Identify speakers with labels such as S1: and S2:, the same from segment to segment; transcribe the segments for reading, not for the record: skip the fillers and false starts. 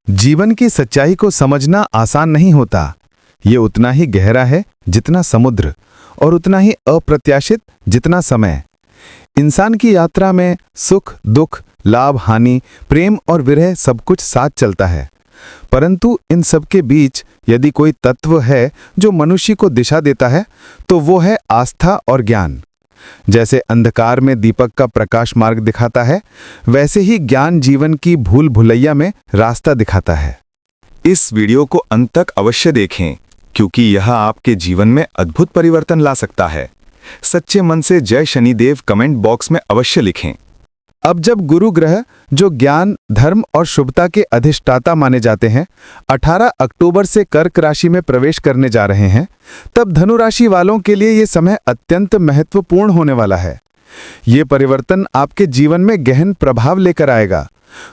S1: जीवन की सच्चाई को समझना आसान नहीं होता। ये उतना ही गहरा है जितना समुद्र और उतना ही अप्रत्याशित जितना समय। इंसान की यात्रा में सुख दुख, लाभ हानि, प्रेम और विरह सब कुछ साथ चलता है। परंतु इन सब के बीच यदि कोई तत्व है जो मनुष्य को दिशा देता है तो वो है आस्था और ज्ञान। जैसे अंधकार में दीपक का प्रकाश मार्ग दिखाता है, वैसे ही ज्ञान जीवन की भूल भुलैया में रास्ता दिखाता है।
S2: इस वीडियो को अंत तक अवश्य देखें, क्योंकि यह आपके जीवन में अद्भुत परिवर्तन ला सकता है। सच्चे मन से जय शनिदेव कमेंट बॉक्स में अवश्य लिखें।
S1: अब जब गुरु ग्रह, जो ज्ञान, धर्म और शुभता के अधिष्ठाता माने जाते हैं, 18 अक्टूबर से कर्क राशि में प्रवेश करने जा रहे हैं, तब धनु राशि वालों के लिए ये समय अत्यंत महत्वपूर्ण होने वाला है। ये परिवर्तन आपके जीवन में गहन प्रभाव लेकर आएगा।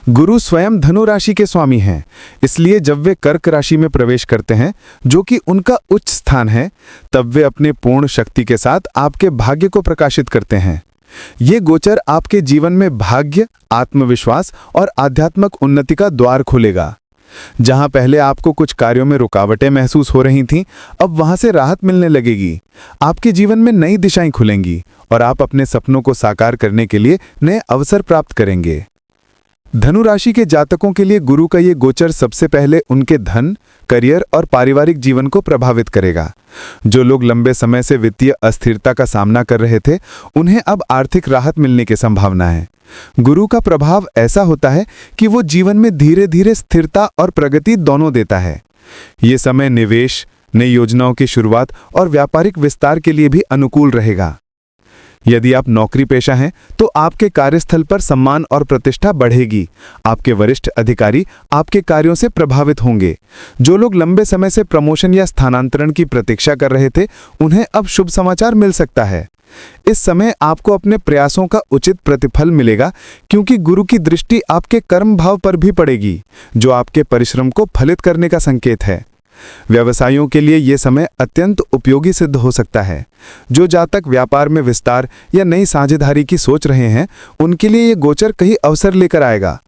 S1: गुरु स्वयं धनु राशि के स्वामी हैं, इसलिए जब वे कर्क राशि में प्रवेश करते हैं, जो कि उनका उच्च स्थान है, तब वे अपने पूर्ण शक्ति के साथ आपके भाग्य को प्रकाशित करते हैं। ये गोचर आपके जीवन में भाग्य, आत्मविश्वास और आध्यात्मिक उन्नति का द्वार खोलेगा। जहां पहले आपको कुछ कार्यों में रुकावटें महसूस हो रही थीं, अब वहां से राहत मिलने लगेगी। आपके जीवन में नई दिशाएं खुलेंगी और आप अपने सपनों को साकार करने के लिए नए अवसर प्राप्त करेंगे। धनु राशि के जातकों के लिए गुरु का ये गोचर सबसे पहले उनके धन, करियर और पारिवारिक जीवन को प्रभावित करेगा। जो लोग लंबे समय से वित्तीय अस्थिरता का सामना कर रहे थे, उन्हें अब आर्थिक राहत मिलने की संभावना है। गुरु का प्रभाव ऐसा होता है कि वो जीवन में धीरे धीरे स्थिरता और प्रगति दोनों देता है। ये समय निवेश, नई योजनाओं की शुरुआत और व्यापारिक विस्तार के लिए भी अनुकूल रहेगा। यदि आप नौकरी पेशा हैं तो आपके कार्यस्थल पर सम्मान और प्रतिष्ठा बढ़ेगी। आपके वरिष्ठ अधिकारी आपके कार्यों से प्रभावित होंगे। जो लोग लंबे समय से प्रमोशन या स्थानांतरण की प्रतीक्षा कर रहे थे, उन्हें अब शुभ समाचार मिल सकता है। इस समय आपको अपने प्रयासों का उचित प्रतिफल मिलेगा, क्योंकि गुरु की दृष्टि आपके कर्म भाव पर भी पड़ेगी, जो आपके परिश्रम को फलित करने का संकेत है। व्यवसायियों के लिए यह समय अत्यंत उपयोगी सिद्ध हो सकता है। जो जातक व्यापार में विस्तार या नई साझेदारी की सोच रहे हैं, उनके लिए यह गोचर कई अवसर लेकर आएगा।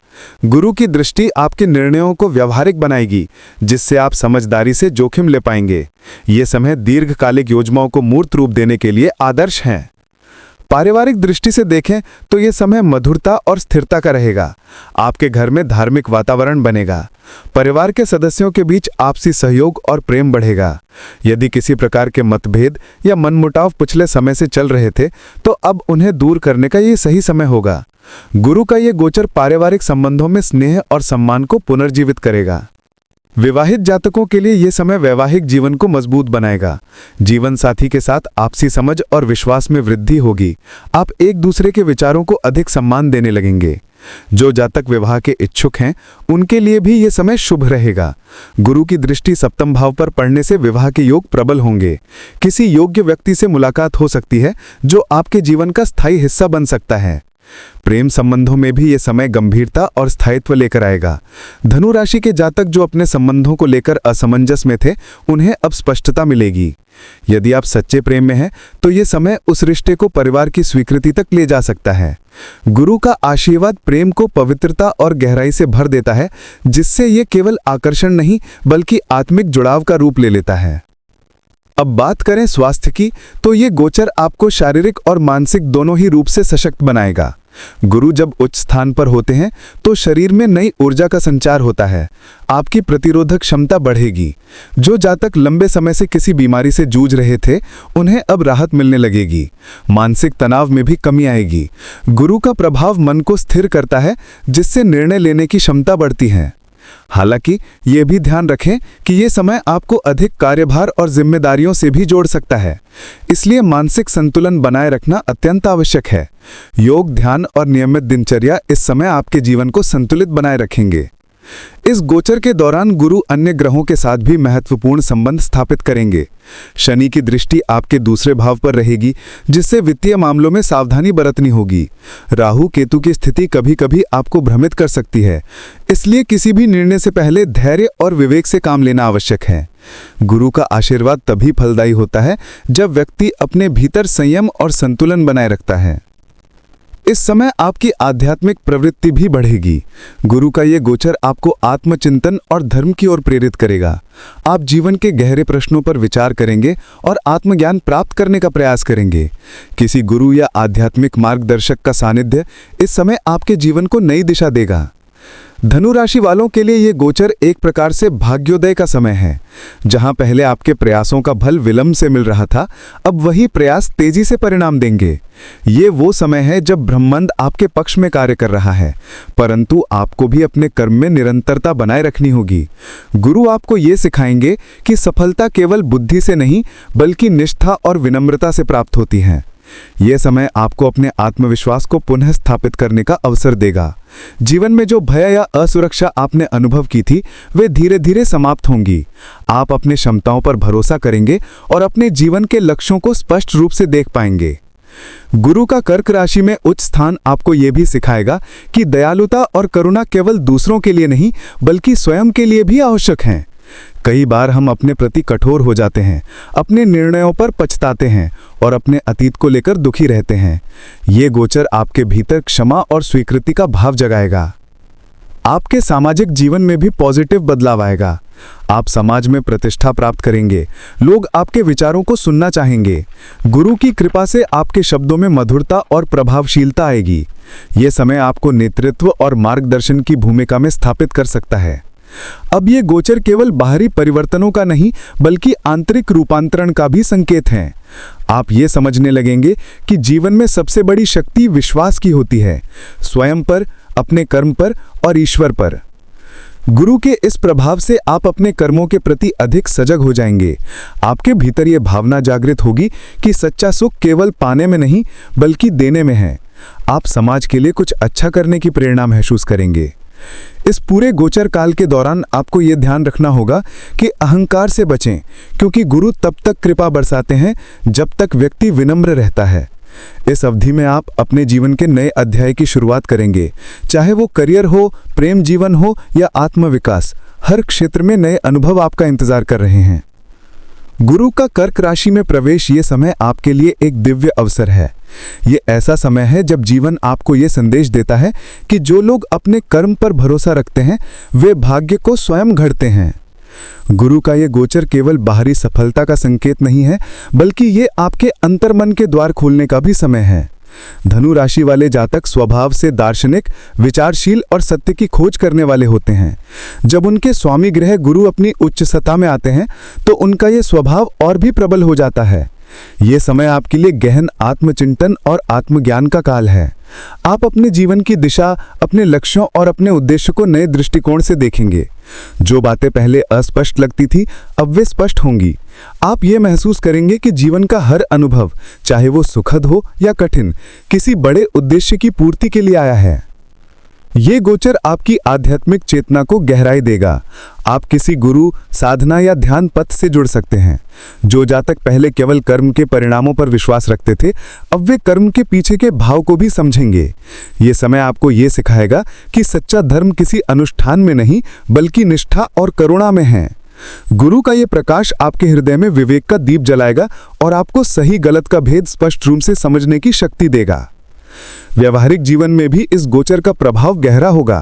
S1: गुरु की दृष्टि आपके निर्णयों को व्यावहारिक बनाएगी, जिससे आप समझदारी से जोखिम ले पाएंगे। ये समय दीर्घकालिक योजनाओं को मूर्त रूप देने के लिए आदर्श है। पारिवारिक दृष्टि से देखें तो यह समय मधुरता और स्थिरता का रहेगा। आपके घर में धार्मिक वातावरण बनेगा। परिवार के सदस्यों के बीच आपसी सहयोग और प्रेम बढ़ेगा। यदि किसी प्रकार के मतभेद या मनमुटाव पिछले समय से चल रहे थे, तो अब उन्हें दूर करने का ये सही समय होगा। गुरु का ये गोचर पारिवारिक संबंधों में स्नेह और सम्मान को पुनर्जीवित करेगा। विवाहित जातकों के लिए यह समय वैवाहिक जीवन को मजबूत बनाएगा। जीवन साथी के साथ आपसी समझ और विश्वास में वृद्धि होगी। आप एक दूसरे के विचारों को अधिक सम्मान देने लगेंगे। जो जातक विवाह के इच्छुक हैं, उनके लिए भी यह समय शुभ रहेगा। गुरु की दृष्टि सप्तम भाव पर पड़ने से विवाह के योग प्रबल होंगे। किसी योग्य व्यक्ति से मुलाकात हो सकती है, जो आपके जीवन का स्थायी हिस्सा बन सकता है। प्रेम संबंधों में भी यह समय गंभीरता और स्थायित्व लेकर आएगा। धनु राशि के जातक जो अपने संबंधों को लेकर असमंजस में थे, उन्हें अब स्पष्टता मिलेगी। यदि आप सच्चे प्रेम में हैं, तो यह समय उस रिश्ते को परिवार की स्वीकृति तक ले जा सकता है। गुरु का आशीर्वाद प्रेम को पवित्रता और गहराई से भर देता है, जिससे यह केवल आकर्षण नहीं बल्कि आत्मिक जुड़ाव का रूप ले लेता है। अब बात करें स्वास्थ्य की, तो ये गोचर आपको शारीरिक और मानसिक दोनों ही रूप से सशक्त बनाएगा। गुरु जब उच्च स्थान पर होते हैं, तो शरीर में नई ऊर्जा का संचार होता है। आपकी प्रतिरोधक क्षमता बढ़ेगी। जो जातक लंबे समय से किसी बीमारी से जूझ रहे थे, उन्हें अब राहत मिलने लगेगी। मानसिक तनाव में भी कमी आएगी। गुरु का प्रभाव मन को स्थिर करता है, जिससे निर्णय लेने की क्षमता बढ़ती है। हालांकि ये भी ध्यान रखें कि ये समय आपको अधिक कार्यभार और जिम्मेदारियों से भी जोड़ सकता है, इसलिए मानसिक संतुलन बनाए रखना अत्यंत आवश्यक है। योग, ध्यान और नियमित दिनचर्या इस समय आपके जीवन को संतुलित बनाए रखेंगे। इस गोचर के दौरान गुरु अन्य ग्रहों के साथ भी महत्वपूर्ण संबंध स्थापित करेंगे। शनि की दृष्टि आपके दूसरे भाव पर रहेगी, जिससे वित्तीय मामलों में सावधानी बरतनी होगी। राहु केतु की स्थिति कभी कभी आपको भ्रमित कर सकती है, इसलिए किसी भी निर्णय से पहले धैर्य और विवेक से काम लेना आवश्यक है। गुरु का आशीर्वाद तभी फलदायी होता है जब व्यक्ति अपने भीतर संयम और संतुलन बनाए रखता है। इस समय आपकी आध्यात्मिक प्रवृत्ति भी बढ़ेगी। गुरु का ये गोचर आपको आत्मचिंतन और धर्म की ओर प्रेरित करेगा। आप जीवन के गहरे प्रश्नों पर विचार करेंगे और आत्मज्ञान प्राप्त करने का प्रयास करेंगे। किसी गुरु या आध्यात्मिक मार्गदर्शक का सानिध्य इस समय आपके जीवन को नई दिशा देगा। धनु राशि वालों के लिए ये गोचर एक प्रकार से भाग्योदय का समय है। जहां पहले आपके प्रयासों का फल विलंब से मिल रहा था, अब वही प्रयास तेजी से परिणाम देंगे। ये वो समय है जब ब्रह्मांड आपके पक्ष में कार्य कर रहा है, परंतु आपको भी अपने कर्म में निरंतरता बनाए रखनी होगी। गुरु आपको ये सिखाएंगे कि सफलता केवल बुद्धि से नहीं, बल्कि निष्ठा और विनम्रता से प्राप्त होती है। यह समय आपको अपने आत्मविश्वास को पुनः स्थापित करने का अवसर देगा। जीवन में जो भय या असुरक्षा आपने अनुभव की थी, वे धीरे धीरे समाप्त होंगी। आप अपने क्षमताओं पर भरोसा करेंगे और अपने जीवन के लक्ष्यों को स्पष्ट रूप से देख पाएंगे। गुरु का कर्क राशि में उच्च स्थान आपको यह भी सिखाएगा कि दयालुता और करुणा केवल दूसरों के लिए नहीं, बल्कि स्वयं के लिए भी आवश्यक हैं। कई बार हम अपने प्रति कठोर हो जाते हैं, अपने निर्णयों पर पछताते हैं और अपने अतीत को लेकर दुखी रहते हैं। ये गोचर आपके भीतर क्षमा और स्वीकृति का भाव जगाएगा। आपके सामाजिक जीवन में भी पॉजिटिव बदलाव आएगा। आप समाज में प्रतिष्ठा प्राप्त करेंगे। लोग आपके विचारों को सुनना चाहेंगे। गुरु की कृपा से आपके शब्दों में मधुरता और प्रभावशीलता आएगी। ये समय आपको नेतृत्व और मार्गदर्शन की भूमिका में स्थापित कर सकता है। अब ये गोचर केवल बाहरी परिवर्तनों का नहीं, बल्कि आंतरिक रूपांतरण का भी संकेत है। आप ये समझने लगेंगे कि जीवन में सबसे बड़ी शक्ति विश्वास की होती है, स्वयं पर, अपने कर्म पर और ईश्वर पर। गुरु के इस प्रभाव से आप अपने कर्मों के प्रति अधिक सजग हो जाएंगे। आपके भीतर ये भावना जागृत होगी कि सच्चा सुख केवल पाने में नहीं, बल्कि देने में है। आप समाज के लिए कुछ अच्छा करने की प्रेरणा महसूस करेंगे। इस पूरे गोचर काल के दौरान आपको ये ध्यान रखना होगा कि अहंकार से बचें, क्योंकि गुरु तब तक कृपा बरसाते हैं जब तक व्यक्ति विनम्र रहता है। इस अवधि में आप अपने जीवन के नए अध्याय की शुरुआत करेंगे, चाहे वो करियर हो, प्रेम जीवन हो या आत्मविकास। हर क्षेत्र में नए अनुभव आपका इंतजार कर रहे हैं। गुरु का कर्क राशि में प्रवेश ये समय आपके लिए एक दिव्य अवसर है। ये ऐसा समय है जब जीवन आपको ये संदेश देता है कि जो लोग अपने कर्म पर भरोसा रखते हैं, वे भाग्य को स्वयं गढ़ते हैं। गुरु का ये गोचर केवल बाहरी सफलता का संकेत नहीं है, बल्कि ये आपके अंतर्मन के द्वार खोलने का भी समय है। धनु राशि वाले जातक स्वभाव से दार्शनिक, विचारशील और सत्य की खोज करने वाले होते हैं। जब उनके स्वामी ग्रह गुरु अपनी उच्च सत्ता में आते हैं, तो उनका ये स्वभाव और भी प्रबल हो जाता है। ये समय आपके लिए गहन आत्मचिंतन और आत्मज्ञान का काल है। आप अपने जीवन की दिशा, अपने लक्ष्यों और अपने उद्देश्य को नए दृष्टिकोण से देखेंगे। जो बातें पहले अस्पष्ट लगती थी, अब वे स्पष्ट होंगी। आप ये महसूस करेंगे कि जीवन का हर अनुभव, चाहे वो सुखद हो या कठिन, किसी बड़े उद्देश्य की पूर्ति के लिए आया है। ये गोचर आपकी आध्यात्मिक चेतना को गहराई देगा। आप किसी गुरु, साधना या ध्यान पथ से जुड़ सकते हैं। जो जातक पहले केवल कर्म के परिणामों पर विश्वास रखते थे, अब वे कर्म के पीछे के भाव को भी समझेंगे। ये समय आपको ये सिखाएगा कि सच्चा धर्म किसी अनुष्ठान में नहीं, बल्कि निष्ठा और करुणा में है। गुरु का ये प्रकाश आपके हृदय में विवेक का दीप जलाएगा और आपको सही गलत का भेद स्पष्ट रूप से समझने की शक्ति देगा। व्यवहारिक जीवन में भी इस गोचर का प्रभाव गहरा होगा।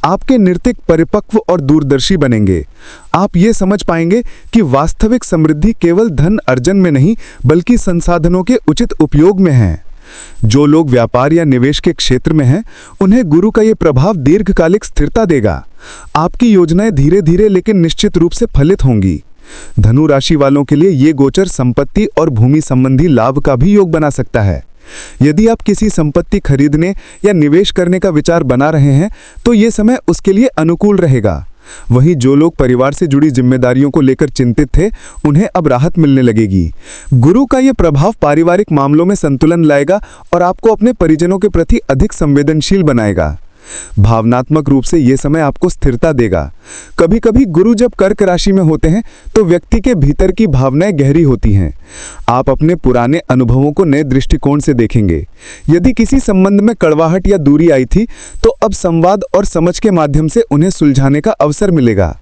S1: आपके नैतिक परिपक्व और दूरदर्शी बनेंगे। आप ये समझ पाएंगे कि वास्तविक समृद्धि केवल धन अर्जन में नहीं, बल्कि संसाधनों के उचित उपयोग में है। जो लोग व्यापार या निवेश के क्षेत्र में हैं, उन्हें गुरु का ये प्रभाव दीर्घकालिक स्थिरता देगा। आपकी योजनाएं धीरे धीरे लेकिन निश्चित रूप से फलित होंगी। धनु राशि वालों के लिए ये गोचर संपत्ति और भूमि संबंधी लाभ का भी योग बना सकता है। यदि आप किसी संपत्ति खरीदने या निवेश करने का विचार बना रहे हैं, तो ये समय उसके लिए अनुकूल रहेगा। वहीं जो लोग परिवार से जुड़ी जिम्मेदारियों को लेकर चिंतित थे, उन्हें अब राहत मिलने लगेगी। गुरु का ये प्रभाव पारिवारिक मामलों में संतुलन लाएगा और आपको अपने परिजनों के प्रति अधिक संवेदनशील बनाएगा। भावनात्मक रूप से यह समय आपको स्थिरता देगा। कभी कभी गुरु जब कर्क राशि में होते हैं, तो व्यक्ति के भीतर की भावनाएं गहरी होती हैं। आप अपने पुराने अनुभवों को नए दृष्टिकोण से देखेंगे। यदि किसी संबंध में कड़वाहट या दूरी आई थी, तो अब संवाद और समझ के माध्यम से उन्हें सुलझाने का अवसर मिलेगा।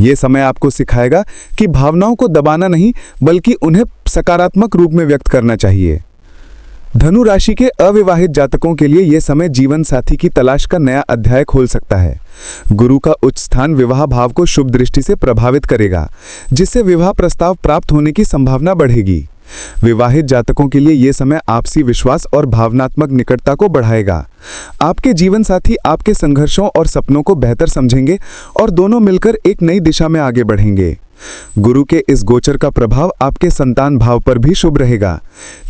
S1: ये समय आपको सिखाएगा कि भावनाओं को दबाना नहीं, बल्कि उन्हें सकारात्मक रूप में व्यक्त करना चाहिए। धनु राशि के अविवाहित जातकों के लिए यह समय जीवन साथी की तलाश का नया अध्याय खोल सकता है। गुरु का उच्च स्थान विवाह भाव को शुभ दृष्टि से प्रभावित करेगा, जिससे विवाह प्रस्ताव प्राप्त होने की संभावना बढ़ेगी। विवाहित जातकों के लिए यह समय आपसी विश्वास और भावनात्मक निकटता को बढ़ाएगा। आपके जीवन साथी आपके संघर्षों और सपनों को बेहतर समझेंगे और दोनों मिलकर एक नई दिशा में आगे बढ़ेंगे। गुरु के इस गोचर का प्रभाव आपके संतान भाव पर भी शुभ रहेगा।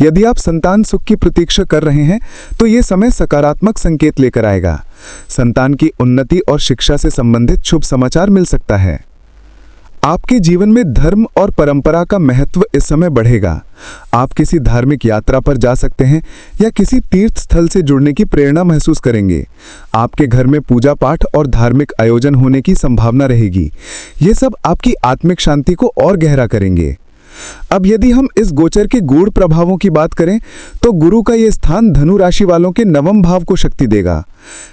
S1: यदि आप संतान सुख की प्रतीक्षा कर रहे हैं तो ये समय सकारात्मक संकेत लेकर आएगा। संतान की उन्नति और शिक्षा से संबंधित शुभ समाचार मिल सकता है। आपके जीवन में धर्म और परंपरा का महत्व इस समय बढ़ेगा। आप किसी धार्मिक यात्रा पर जा सकते हैं या किसी तीर्थ स्थल से जुड़ने की प्रेरणा महसूस करेंगे। आपके घर में पूजा पाठ और धार्मिक आयोजन होने की संभावना रहेगी। ये सब आपकी आत्मिक शांति को और गहरा करेंगे। अब यदि हम इस गोचर के गूढ़ प्रभावों की बात करें तो गुरु का यह स्थान धनु राशि वालों के नवम भाव को शक्ति देगा।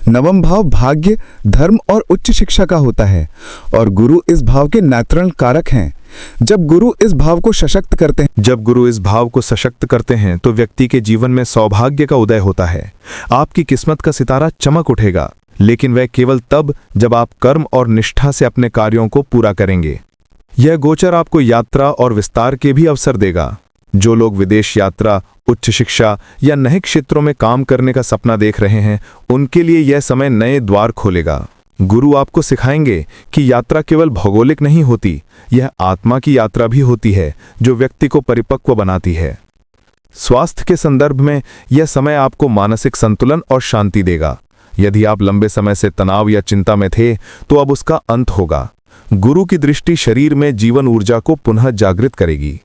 S1: नवम भाव भाग्य, धर्म और उच्च शिक्षा का होता है और गुरु इस भाव के नेतृत्व कारक हैं। जब गुरु इस भाव को सशक्त करते हैं तो व्यक्ति के जीवन में सौभाग्य का उदय होता है। आपकी किस्मत का सितारा चमक उठेगा, लेकिन वह केवल तब जब आप कर्म और निष्ठा से अपने कार्यों को पूरा करेंगे। यह गोचर आपको यात्रा और विस्तार के भी अवसर देगा। जो लोग विदेश यात्रा, उच्च शिक्षा या नए क्षेत्रों में काम करने का सपना देख रहे हैं, उनके लिए यह समय नए द्वार खोलेगा। गुरु आपको सिखाएंगे कि यात्रा केवल भौगोलिक नहीं होती, यह आत्मा की यात्रा भी होती है जो व्यक्ति को परिपक्व बनाती है। स्वास्थ्य के संदर्भ में यह समय आपको मानसिक संतुलन और शांति देगा। यदि आप लंबे समय से तनाव या चिंता में थे तो अब उसका अंत होगा। गुरु की दृष्टि शरीर में जीवन ऊर्जा को पुनः जागृत करेगी।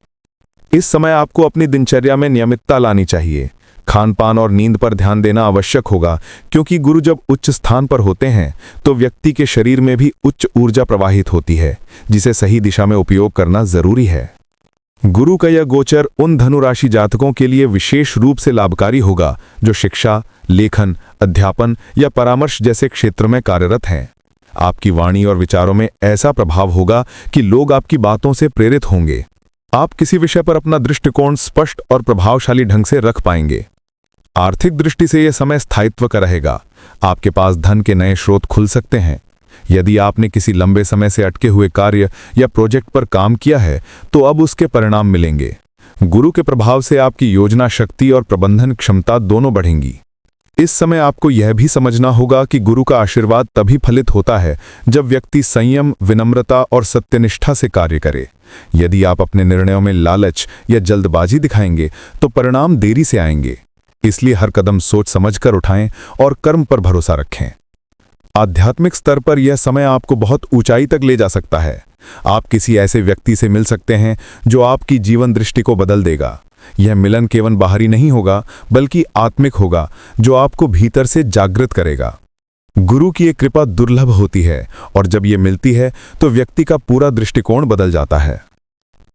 S1: इस समय आपको अपनी दिनचर्या में नियमितता लानी चाहिए। खानपान और नींद पर ध्यान देना आवश्यक होगा, क्योंकि गुरु जब उच्च स्थान पर होते हैं तो व्यक्ति के शरीर में भी उच्च ऊर्जा प्रवाहित होती है, जिसे सही दिशा में उपयोग करना जरूरी है। गुरु का यह गोचर उन धनु राशि जातकों के लिए विशेष रूप से लाभकारी होगा जो शिक्षा, लेखन, अध्यापन या परामर्श जैसे क्षेत्र में कार्यरत हैं। आपकी वाणी और विचारों में ऐसा प्रभाव होगा कि लोग आपकी बातों से प्रेरित होंगे। आप किसी विषय पर अपना दृष्टिकोण स्पष्ट और प्रभावशाली ढंग से रख पाएंगे। आर्थिक दृष्टि से यह समय स्थायित्व का रहेगा। आपके पास धन के नए स्रोत खुल सकते हैं। यदि आपने किसी लंबे समय से अटके हुए कार्य या प्रोजेक्ट पर काम किया है तो अब उसके परिणाम मिलेंगे। गुरु के प्रभाव से आपकी योजना शक्ति और प्रबंधन क्षमता दोनों बढ़ेंगी। इस समय आपको यह भी समझना होगा कि गुरु का आशीर्वाद तभी फलित होता है जब व्यक्ति संयम, विनम्रता और सत्यनिष्ठा से कार्य करे। यदि आप अपने निर्णयों में लालच या जल्दबाजी दिखाएंगे तो परिणाम देरी से आएंगे। इसलिए हर कदम सोच समझकर उठाएं और कर्म पर भरोसा रखें। आध्यात्मिक स्तर पर यह समय आपको बहुत ऊंचाई तक ले जा सकता है। आप किसी ऐसे व्यक्ति से मिल सकते हैं जो आपकी जीवन दृष्टि को बदल देगा। यह मिलन केवल बाहरी नहीं होगा बल्कि आत्मिक होगा, जो आपको भीतर से जागृत करेगा। गुरु की ये कृपा दुर्लभ होती है और जब ये मिलती है तो व्यक्ति का पूरा दृष्टिकोण बदल जाता है।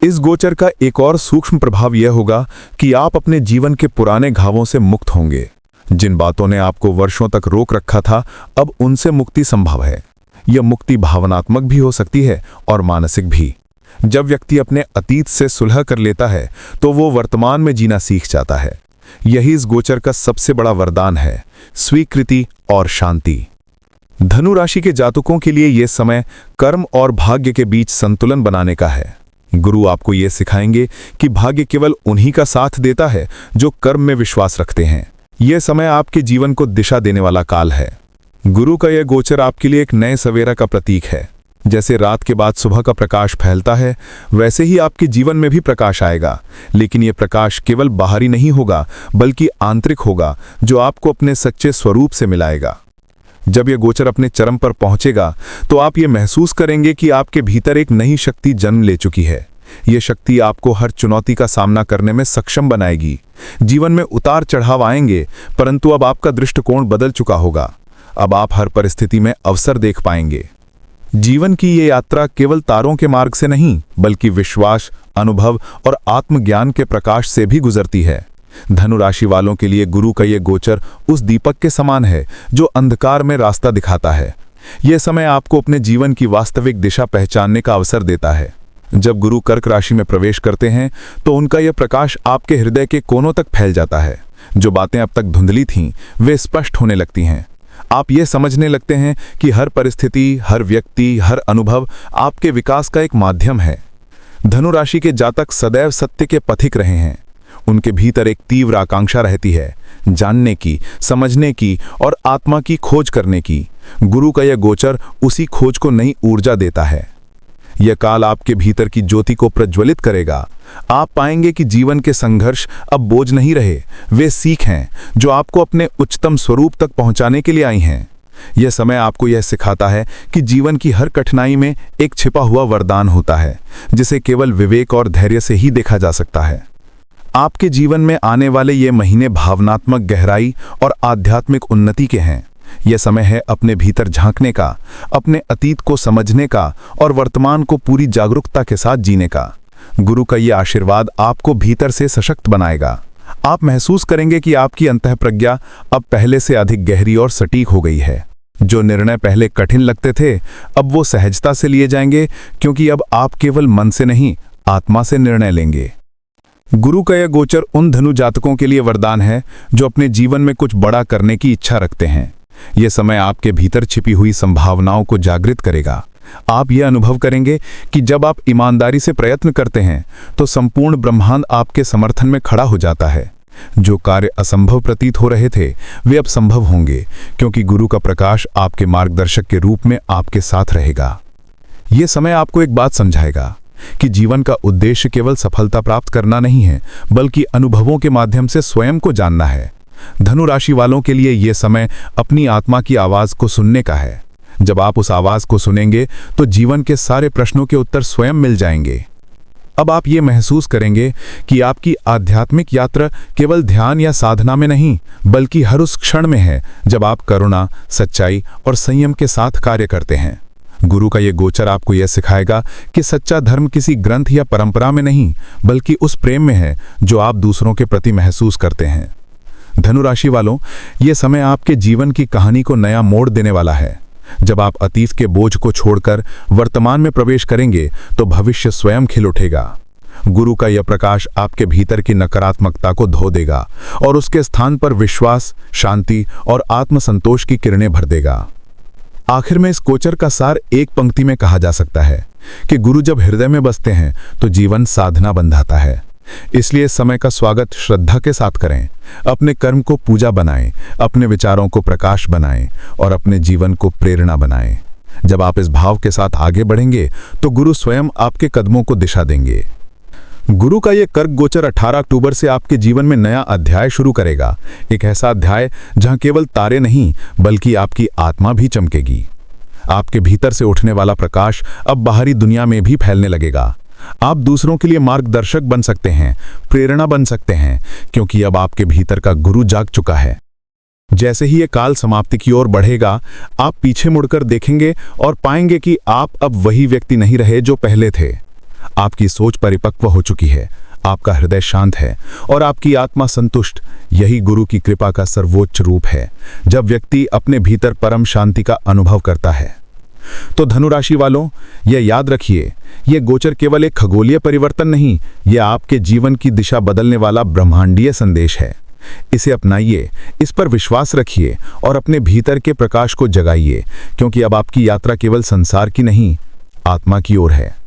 S1: इस गोचर का एक और सूक्ष्म प्रभाव यह होगा कि आप अपने जीवन के पुराने घावों से मुक्त होंगे। जिन बातों ने आपको वर्षों तक रोक रखा था, अब उनसे मुक्ति संभव है। यह मुक्ति भावनात्मक भी हो सकती है और मानसिक भी। जब व्यक्ति अपने अतीत से सुलह कर लेता है तो वो वर्तमान में जीना सीख जाता है। यही इस गोचर का सबसे बड़ा वरदान है, स्वीकृति और शांति। धनु राशि के जातकों के लिए यह समय कर्म और भाग्य के बीच संतुलन बनाने का है। गुरु आपको यह सिखाएंगे कि भाग्य केवल उन्हीं का साथ देता है जो कर्म में विश्वास रखते हैं। यह समय आपके जीवन को दिशा देने वाला काल है। गुरु का यह गोचर आपके लिए एक नए सवेरा का प्रतीक है। जैसे रात के बाद सुबह का प्रकाश फैलता है, वैसे ही आपके जीवन में भी प्रकाश आएगा। लेकिन यह प्रकाश केवल बाहरी नहीं होगा बल्कि आंतरिक होगा, जो आपको अपने सच्चे स्वरूप से मिलाएगा। जब यह गोचर अपने चरम पर पहुंचेगा तो आप ये महसूस करेंगे कि आपके भीतर एक नई शक्ति जन्म ले चुकी है। यह शक्ति आपको हर चुनौती का सामना करने में सक्षम बनाएगी। जीवन में उतार चढ़ाव आएंगे, परंतु अब आपका दृष्टिकोण बदल चुका होगा। अब आप हर परिस्थिति में अवसर देख पाएंगे। जीवन की ये यात्रा केवल तारों के मार्ग से नहीं बल्कि विश्वास, अनुभव और आत्मज्ञान के प्रकाश से भी गुजरती है। धनु राशि वालों के लिए गुरु का ये गोचर उस दीपक के समान है जो अंधकार में रास्ता दिखाता है। यह समय आपको अपने जीवन की वास्तविक दिशा पहचानने का अवसर देता है। जब गुरु कर्क राशि में प्रवेश करते हैं तो उनका यह प्रकाश आपके हृदय के कोनों तक फैल जाता है।
S3: जो बातें अब तक धुंधली थीं वे स्पष्ट होने लगती हैं। आप ये समझने लगते हैं कि हर परिस्थिति, हर व्यक्ति, हर अनुभव आपके विकास का एक माध्यम है। धनु राशि के जातक सदैव सत्य के पथिक रहे हैं। उनके भीतर एक तीव्र आकांक्षा रहती है, जानने की, समझने की और आत्मा की खोज करने की। गुरु का यह गोचर उसी खोज को नई ऊर्जा देता है। यह काल आपके भीतर की ज्योति को प्रज्वलित करेगा। आप पाएंगे कि जीवन के संघर्ष अब बोझ नहीं रहे, वे सीख हैं जो आपको अपने उच्चतम स्वरूप तक पहुंचाने के लिए आई हैं। यह समय आपको यह सिखाता है कि जीवन की हर कठिनाई में एक छिपा हुआ वरदान होता है, जिसे केवल विवेक और धैर्य से ही देखा जा सकता है। आपके जीवन में आने वाले ये महीने भावनात्मक गहराई और आध्यात्मिक उन्नति के हैं। यह समय है अपने भीतर झांकने का, अपने अतीत को समझने का और वर्तमान को पूरी जागरूकता के साथ जीने का। गुरु का यह आशीर्वाद आपको भीतर से सशक्त बनाएगा। आप महसूस करेंगे कि आपकी अंतःप्रज्ञा अब पहले से अधिक गहरी और सटीक हो गई है। जो निर्णय पहले कठिन लगते थे अब वो सहजता से लिए जाएंगे, क्योंकि अब आप केवल मन से नहीं, आत्मा से निर्णय लेंगे। गुरु का यह गोचर उन धनु जातकों के लिए वरदान है जो अपने जीवन में कुछ बड़ा करने की इच्छा रखते हैं। यह समय आपके भीतर छिपी हुई संभावनाओं को जागृत करेगा। आप यह अनुभव करेंगे कि जब आप ईमानदारी से प्रयत्न करते हैं तो संपूर्ण ब्रह्मांड आपके समर्थन में खड़ा हो जाता है। जो कार्य असंभव प्रतीत हो रहे थे वे अब संभव होंगे, क्योंकि गुरु का प्रकाश आपके मार्गदर्शक के रूप में आपके साथ रहेगा। यह समय आपको एक बात समझाएगा कि जीवन का उद्देश्य केवल सफलता प्राप्त करना नहीं है, बल्कि अनुभवों के माध्यम से स्वयं को जानना है। धनु राशि वालों के लिए यह समय अपनी आत्मा की आवाज को सुनने का है। जब आप उस आवाज को सुनेंगे तो जीवन के सारे प्रश्नों के उत्तर स्वयं मिल जाएंगे। अब आप ये महसूस करेंगे कि आपकी आध्यात्मिक यात्रा केवल ध्यान या साधना में नहीं, बल्कि हर उस क्षण में है जब आप करुणा, सच्चाई और संयम के साथ कार्य करते हैं। गुरु का ये गोचर आपको यह सिखाएगा कि सच्चा धर्म किसी ग्रंथ या परंपरा में नहीं, बल्कि उस प्रेम में है जो आप दूसरों के प्रति महसूस करते हैं। धनु राशि वालों, ये समय आपके जीवन की कहानी को नया मोड़ देने वाला है। जब आप अतीत के बोझ को छोड़कर वर्तमान में प्रवेश करेंगे तो भविष्य स्वयं खिल उठेगा। गुरु का यह प्रकाश आपके भीतर की नकारात्मकता को धो देगा और उसके स्थान पर विश्वास, शांति और आत्मसंतोष की किरणें भर देगा। आखिर में इस गोचर का सार एक पंक्ति में कहा जा सकता है कि गुरु जब हृदय में बसते हैं तो जीवन साधना बंधाता है। इसलिए इस समय का स्वागत श्रद्धा के साथ करें। अपने कर्म को पूजा बनाएं, अपने विचारों को प्रकाश बनाएं और अपने जीवन को प्रेरणा बनाएं। जब आप इस भाव के साथ आगे बढ़ेंगे तो गुरु स्वयं आपके कदमों को दिशा देंगे। गुरु का यह कर्क गोचर 18 अक्टूबर से आपके जीवन में नया अध्याय शुरू करेगा। एक ऐसा अध्याय जहां केवल तारे नहीं, बल्कि आपकी आत्मा भी चमकेगी। आपके भीतर से उठने वाला प्रकाश अब बाहरी दुनिया में भी फैलने लगेगा। आप दूसरों के लिए मार्गदर्शक बन सकते हैं, प्रेरणा बन सकते हैं, क्योंकि अब आपके भीतर का गुरु जाग चुका है। जैसे ही ये काल समाप्ति की ओर बढ़ेगा, आप पीछे मुड़कर देखेंगे और पाएंगे कि आप अब वही व्यक्ति नहीं रहे जो पहले थे। आपकी सोच परिपक्व हो चुकी है, आपका हृदय शांत है और आपकी आत्मा संतुष्ट। यही गुरु की कृपा का सर्वोच्च रूप है, जब व्यक्ति अपने भीतर परम शांति का अनुभव करता है। तो धनु राशि वालों, यह याद रखिए, यह गोचर केवल एक खगोलीय परिवर्तन नहीं, यह आपके जीवन की दिशा बदलने वाला ब्रह्मांडीय संदेश है। इसे अपनाइए, इस पर विश्वास रखिए और अपने भीतर के प्रकाश को जगाइए, क्योंकि अब आपकी यात्रा केवल संसार की नहीं, आत्मा की ओर है।